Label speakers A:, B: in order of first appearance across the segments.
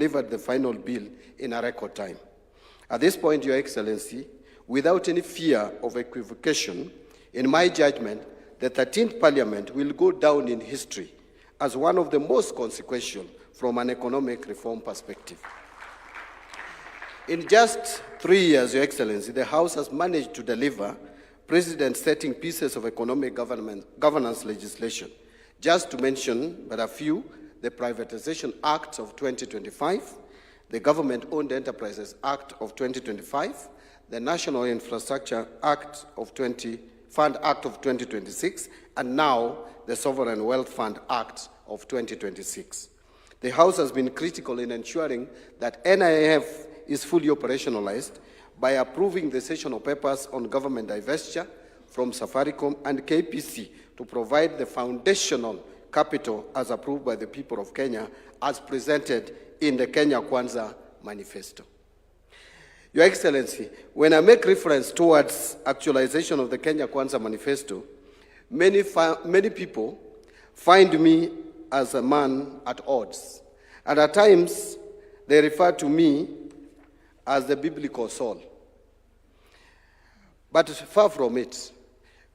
A: delivered the final bill in a record time. At this point, Your Excellency, without any fear of equivocation, in my judgment, the 13th Parliament will go down in history as one of the most consequential from an economic reform perspective. In just 3 years, Your Excellency, the House has managed to deliver precedent-setting pieces of economic governance legislation. Just to mention but a few, the Privatization Act of 2025, the Government-Owned Enterprises Act of 2025, the National Infrastructure Act of Fund Act of 2026, and now the Sovereign Wealth Fund Act of 2026. The House has been critical in ensuring that NIF is fully operationalized by approving the sessional papers on government divestiture from Safaricom and KPC to provide the foundational capital as approved by the people of Kenya as presented in the Kenya Kwanza Manifesto. Your Excellency, when I make reference towards actualization of the Kenya Kwanza Manifesto, many people find me as a man at odds. And at times, they refer to me as the biblical Saul. But far from it,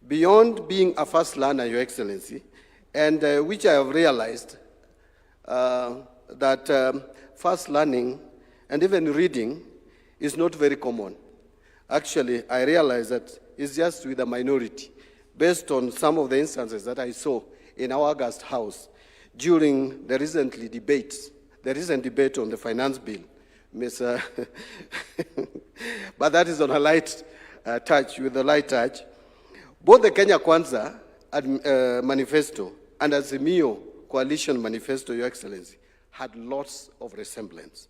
A: beyond being a fast learner, Your Excellency, and which I have realized that fast learning and even reading is not very common. Actually, I realize that it's just with a minority, based on some of the instances that I saw in our August House during the recent debate on the finance bill. But that is on a light touch, with a light touch. Both the Kenya Kwanza Manifesto and Azimio Coalition Manifesto, Your Excellency, had lots of resemblance.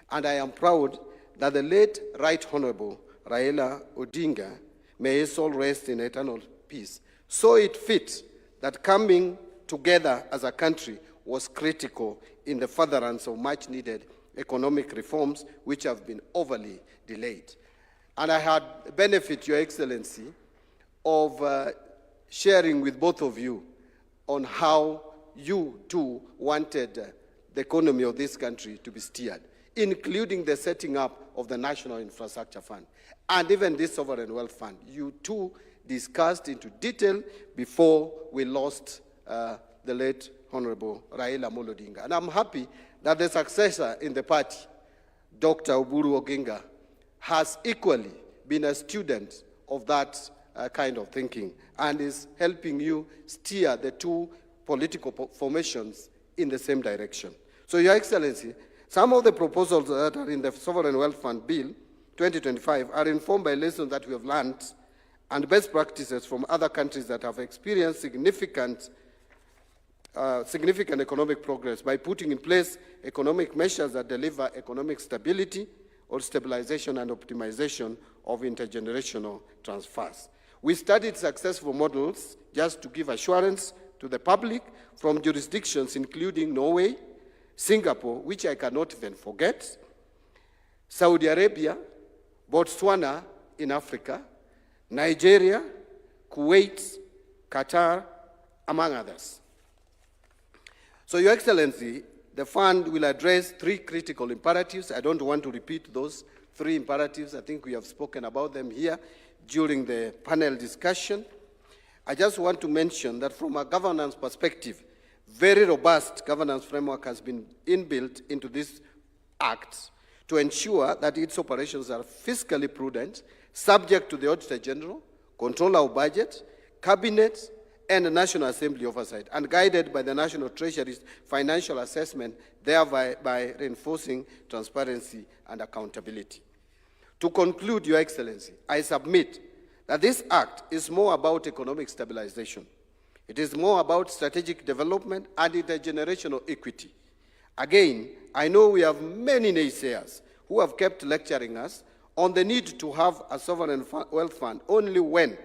A: And I am proud that the late Right Honorable Raila Odinga, may his soul rest in eternal peace, saw it fit that coming together as a country was critical in the furtherance of much-needed economic reforms which have been overly delayed. And I had the benefit, Your Excellency, of sharing with both of you on how you too wanted the economy of this country to be steered, including the setting up of the National Infrastructure Fund and even this Sovereign Wealth Fund. You too discussed into detail before we lost the late Honorable Raila Odinga. And I'm happy that the successor in the party, Dr. Oburu Oginga, has equally been a student of that kind of thinking and is helping you steer the two political formations in the same direction. So, Your Excellency, some of the proposals that are in the Sovereign Wealth Fund Bill 2025 are informed by lessons that we have learned and best practices from other countries that have experienced significant economic progress by putting in place economic measures that deliver economic stability or stabilization and optimization of intergenerational transfers. We studied successful models, just to give assurance to the public, from jurisdictions including Norway, Singapore, which I cannot even forget, Saudi Arabia, Botswana in Africa, Nigeria, Kuwait, Qatar, among others. So, Your Excellency, the fund will address three critical imperatives. I don't want to repeat those three imperatives. I think we have spoken about them here during the panel discussion. I just want to mention that from a governance perspective, very robust governance framework has been inbuilt into this act to ensure that its operations are fiscally prudent, subject to the Auditor General, Controller of Budget, Cabinet, and the National Assembly oversight, and guided by the National Treasury's financial assessment, thereby by reinforcing transparency and accountability. To conclude, Your Excellency, I submit that this act is more about economic stabilization. It is more about strategic development and intergenerational equity. Again, I know we have many naysayers who have kept lecturing us on the need to have a sovereign wealth fund only when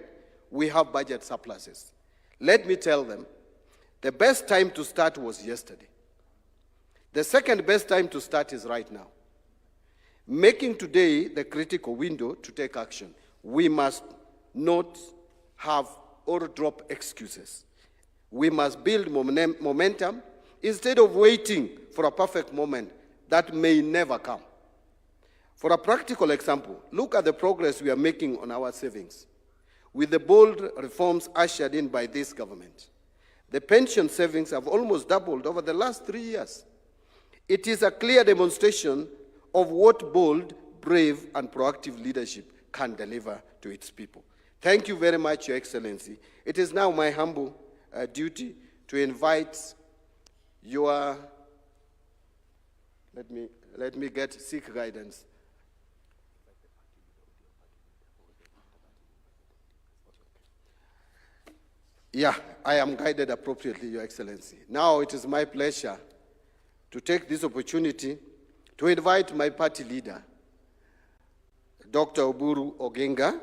A: we have budget surpluses. Let me tell them, the best time to start was yesterday. The second best time to start is right now. Making today the critical window to take action. We must not have or drop excuses. We must build momentum instead of waiting for a perfect moment that may never come. For a practical example, look at the progress we are making on our savings. With the bold reforms ushered in by this government, the pension savings have almost doubled over the last 3 years. It is a clear demonstration of what bold, brave, and proactive leadership can deliver to its people. Thank you very much, Your Excellency. It is now my humble duty to invite your, let me seek guidance. Yeah, I am guided appropriately, Your Excellency. Now it is my pleasure to take this opportunity to invite my party leader, Dr. Oburu Oginga,